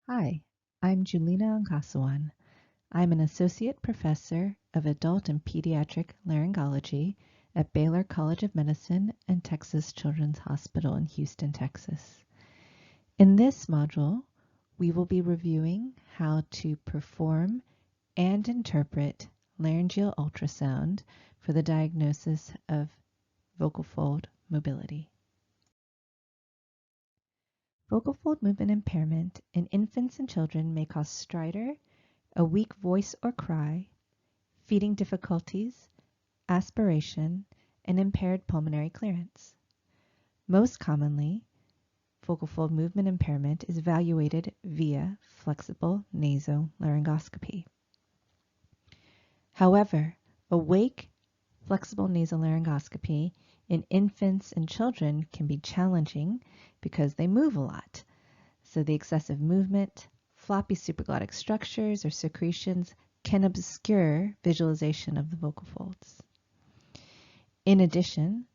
Hi, I'm Julina Onkasawan. I'm an Associate Professor of Adult and Pediatric Laryngology at Baylor College of Medicine and Texas Children's Hospital in Houston, Texas. In this module, we will be reviewing how to perform and interpret laryngeal ultrasound for the diagnosis of vocal fold mobility. Vocal fold movement impairment in infants and children may cause stridor, a weak voice or cry, feeding difficulties, aspiration, and impaired pulmonary clearance. Most commonly, vocal fold movement impairment is evaluated via flexible nasolaryngoscopy. However, awake flexible nasolaryngoscopy in infants and children can be challenging because they move a lot. So the excessive movement, floppy supraglottic structures or secretions can obscure visualization of the vocal folds. In addition,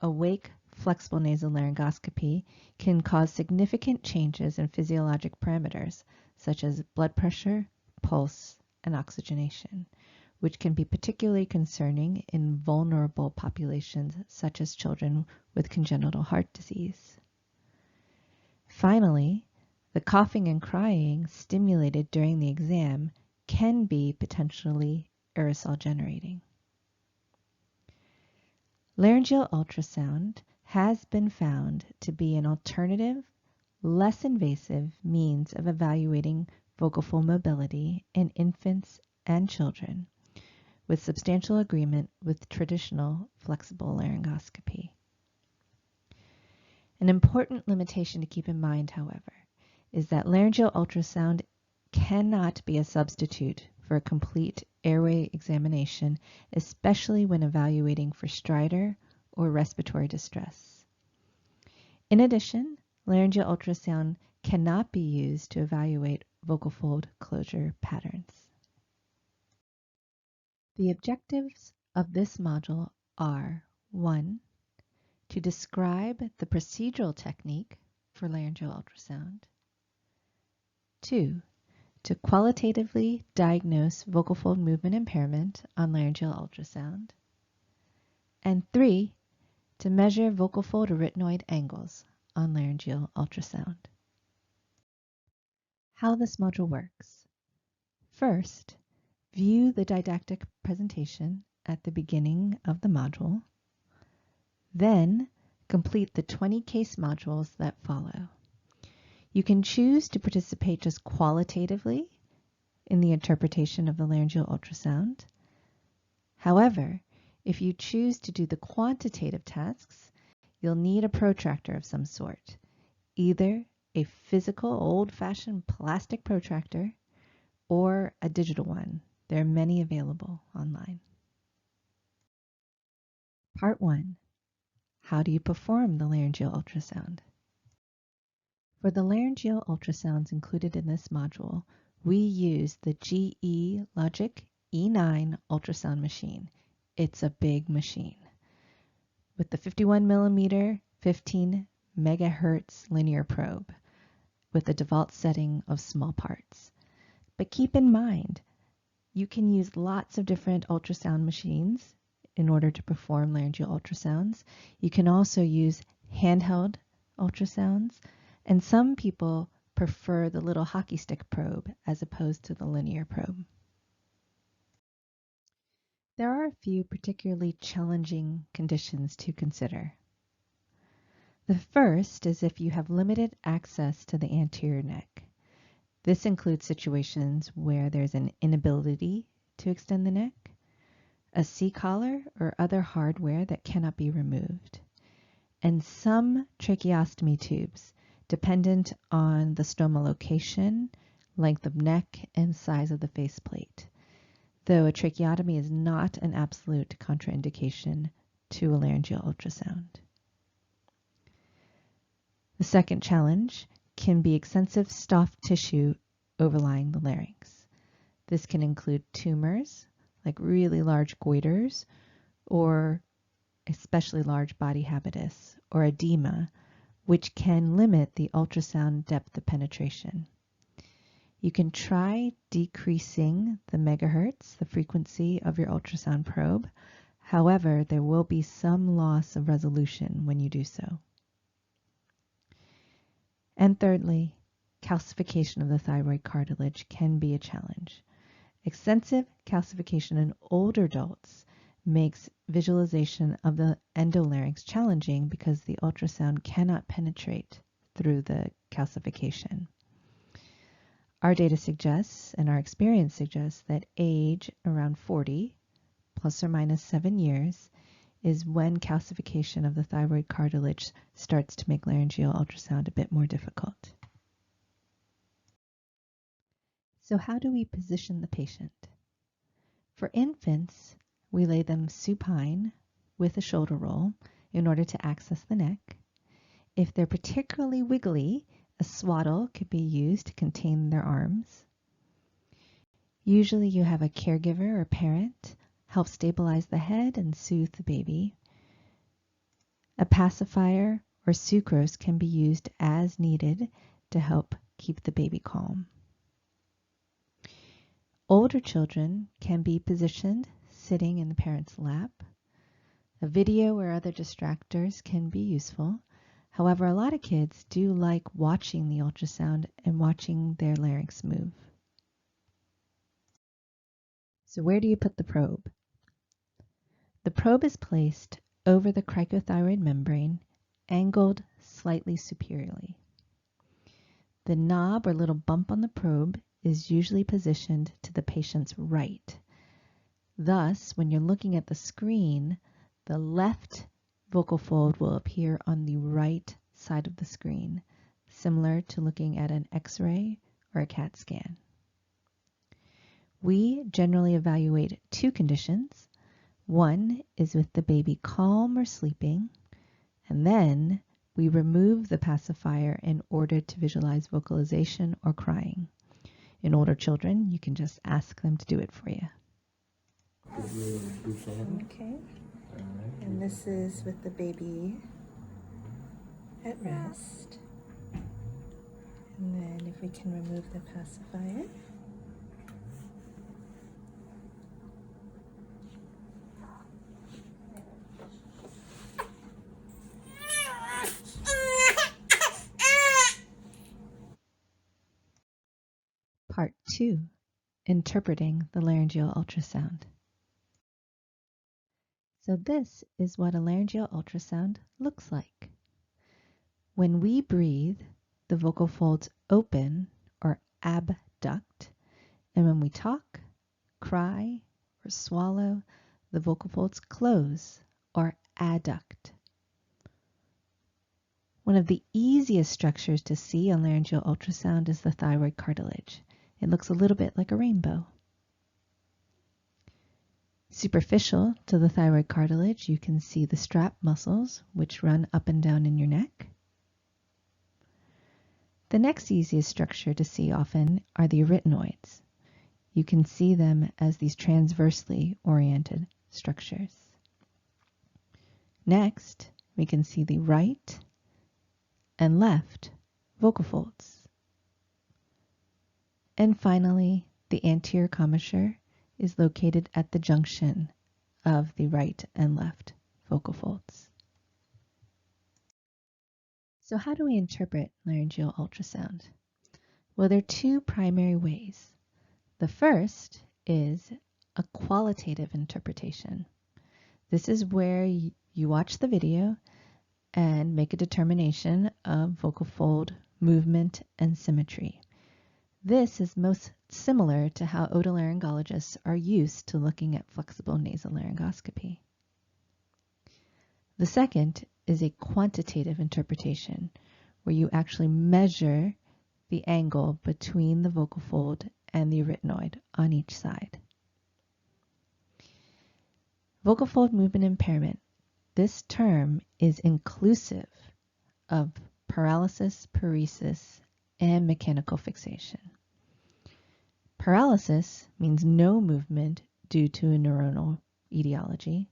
awake flexible nasolaryngoscopy can cause significant changes in physiologic parameters such as blood pressure, pulse, and oxygenation, which can be particularly concerning in vulnerable populations such as children with congenital heart disease. Finally, the coughing and crying stimulated during the exam can be potentially aerosol generating. Laryngeal ultrasound has been found to be an alternative, less invasive means of evaluating vocal fold mobility in infants and children, with substantial agreement with traditional flexible laryngoscopy. An important limitation to keep in mind, however, is that laryngeal ultrasound cannot be a substitute for a complete airway examination, especially when evaluating for stridor or respiratory distress. In addition, laryngeal ultrasound cannot be used to evaluate vocal fold closure patterns. The objectives of this module are 1. To describe the procedural technique for laryngeal ultrasound. 2. To qualitatively diagnose vocal fold movement impairment on laryngeal ultrasound. And 3. To measure vocal fold arytenoid angles on laryngeal ultrasound. How this module works. First, view the didactic presentation at the beginning of the module. Then, complete the 20 case modules that follow. You can choose to participate just qualitatively in the interpretation of the laryngeal ultrasound. However, if you choose to do the quantitative tasks, you'll need a protractor of some sort, either a physical old-fashioned plastic protractor or a digital one. There are many available online. Part 1. How do you perform the laryngeal ultrasound? For the laryngeal ultrasounds included in this module, we use the GE Logic E9 ultrasound machine. It's a big machine. With the 51 millimeter, 15 megahertz linear probe with a default setting of small parts. But keep in mind, you can use lots of different ultrasound machines in order to perform laryngeal ultrasounds. You can also use handheld ultrasounds, and some people prefer the little hockey stick probe as opposed to the linear probe. There are a few particularly challenging conditions to consider. The first is if you have limited access to the anterior neck. This includes situations where there's an inability to extend the neck, a C-collar or other hardware that cannot be removed, and some tracheostomy tubes dependent on the stoma location, length of neck, and size of the faceplate, though a tracheotomy is not an absolute contraindication to a laryngeal ultrasound. The second challenge can be extensive soft tissue overlying the larynx. This can include tumors, like really large goiters, or especially large body habitus, or edema, which can limit the ultrasound depth of penetration. You can try decreasing the megahertz, the frequency of your ultrasound probe. However, there will be some loss of resolution when you do so. And thirdly, calcification of the thyroid cartilage can be a challenge. Extensive calcification in older adults makes visualization of the endolarynx challenging because the ultrasound cannot penetrate through the calcification. Our data suggests, and our experience suggests, that age around 40, plus or minus 7 years, is when calcification of the thyroid cartilage starts to make laryngeal ultrasound a bit more difficult. So how do we position the patient? For infants, we lay them supine with a shoulder roll in order to access the neck. If they're particularly wiggly, a swaddle could be used to contain their arms. Usually you have a caregiver or parent help stabilize the head and soothe the baby. A pacifier or sucrose can be used as needed to help keep the baby calm. Older children can be positioned sitting in the parent's lap. A video or other distractors can be useful. However, a lot of kids do like watching the ultrasound and watching their larynx move. So where do you put the probe? The probe is placed over the cricothyroid membrane, angled slightly superiorly. The knob or little bump on the probe is usually positioned to the patient's right. Thus, when you're looking at the screen, the left vocal fold will appear on the right side of the screen, similar to looking at an X-ray or a CAT scan. We generally evaluate two conditions. One is with the baby calm or sleeping, and then we remove the pacifier in order to visualize vocalization or crying. In older children, you can just ask them to do it for you. Okay, and this is with the baby at rest. And then if we can remove the pacifier. Part 2, Interpreting the Laryngeal Ultrasound. So this is what a laryngeal ultrasound looks like. When we breathe, the vocal folds open or abduct, and when we talk, cry, or swallow, the vocal folds close or adduct. One of the easiest structures to see on laryngeal ultrasound is the thyroid cartilage. It looks a little bit like a rainbow. Superficial to the thyroid cartilage, you can see the strap muscles, which run up and down in your neck. The next easiest structure to see often are the arytenoids. You can see them as these transversely oriented structures. Next, we can see the right and left vocal folds. And finally, the anterior commissure is located at the junction of the right and left vocal folds. So how do we interpret laryngeal ultrasound? Well, there are two primary ways. The first is a qualitative interpretation. This is where you watch the video and make a determination of vocal fold movement and symmetry. This is most similar to how otolaryngologists are used to looking at flexible nasolaryngoscopy. The second is a quantitative interpretation, where you actually measure the angle between the vocal fold and the arytenoid on each side. Vocal fold movement impairment. This term is inclusive of paralysis, paresis, and mechanical fixation. Paralysis means no movement due to a neuronal etiology.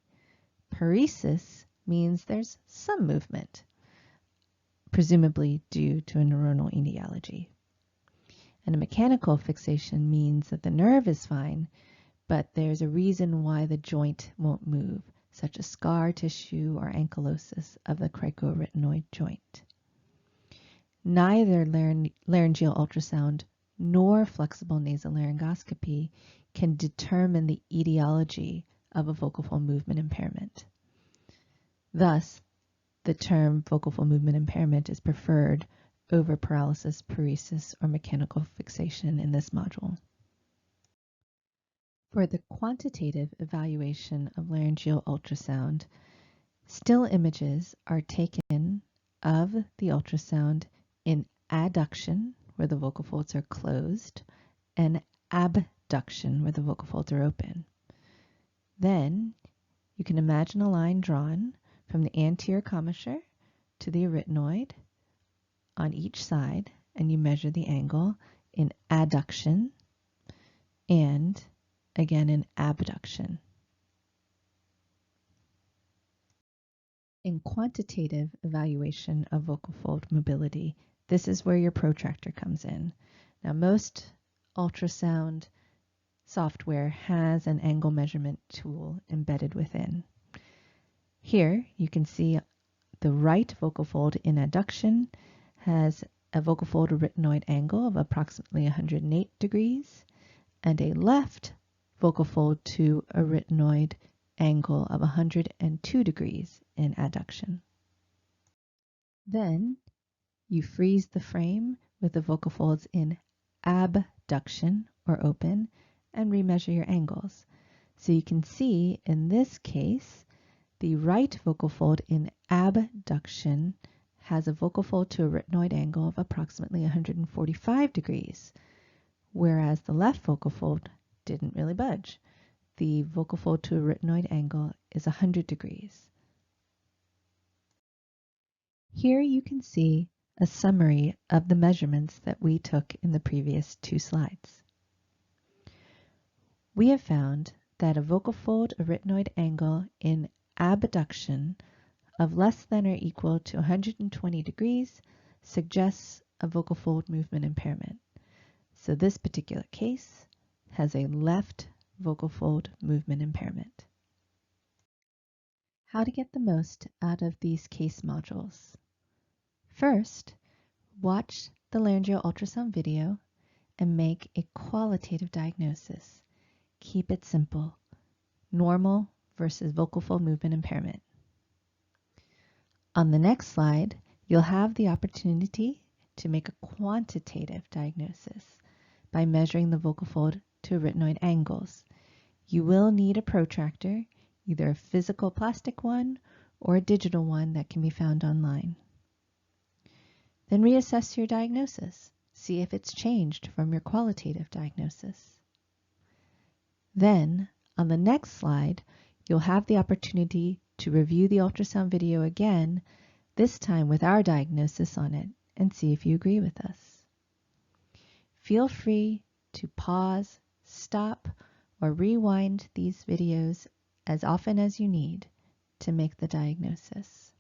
Paresis means there's some movement, presumably due to a neuronal etiology. And a mechanical fixation means that the nerve is fine, but there's a reason why the joint won't move, such as scar tissue or ankylosis of the cricoarytenoid joint. Neither laryngeal ultrasound nor flexible nasolaryngoscopy can determine the etiology of a vocal fold movement impairment. Thus, the term vocal fold movement impairment is preferred over paralysis, paresis, or mechanical fixation in this module. For the quantitative evaluation of laryngeal ultrasound, still images are taken of the ultrasound in adduction, where the vocal folds are closed, and abduction, where the vocal folds are open. Then you can imagine a line drawn from the anterior commissure to the arytenoid on each side, and you measure the angle in adduction and again in abduction. In quantitative evaluation of vocal fold mobility, this is where your protractor comes in. Now, most ultrasound software has an angle measurement tool embedded within. Here you can see the right vocal fold in adduction has a vocal fold arytenoid angle of approximately 108 degrees and a left vocal fold to arytenoid angle of 102 degrees in adduction. Then you freeze the frame with the vocal folds in abduction or open and remeasure your angles. So you can see in this case, the right vocal fold in abduction has a vocal fold to arytenoid angle of approximately 145 degrees, whereas the left vocal fold didn't really budge. The vocal fold to arytenoid angle is 100 degrees. Here you can see a summary of the measurements that we took in the previous two slides. We have found that a vocal fold arytenoid angle in abduction of less than or equal to 120 degrees suggests a vocal fold movement impairment. So this particular case has a left vocal fold movement impairment. How to get the most out of these case modules. First, watch the laryngeal ultrasound video and make a qualitative diagnosis. Keep it simple. Normal versus vocal fold movement impairment. On the next slide, you'll have the opportunity to make a quantitative diagnosis by measuring the vocal fold to arytenoid angles. You will need a protractor, either a physical plastic one or a digital one that can be found online. Then reassess your diagnosis. See if it's changed from your qualitative diagnosis. Then, on the next slide, you'll have the opportunity to review the ultrasound video again, this time with our diagnosis on it, and see if you agree with us. Feel free to pause, stop, or rewind these videos as often as you need to make the diagnosis.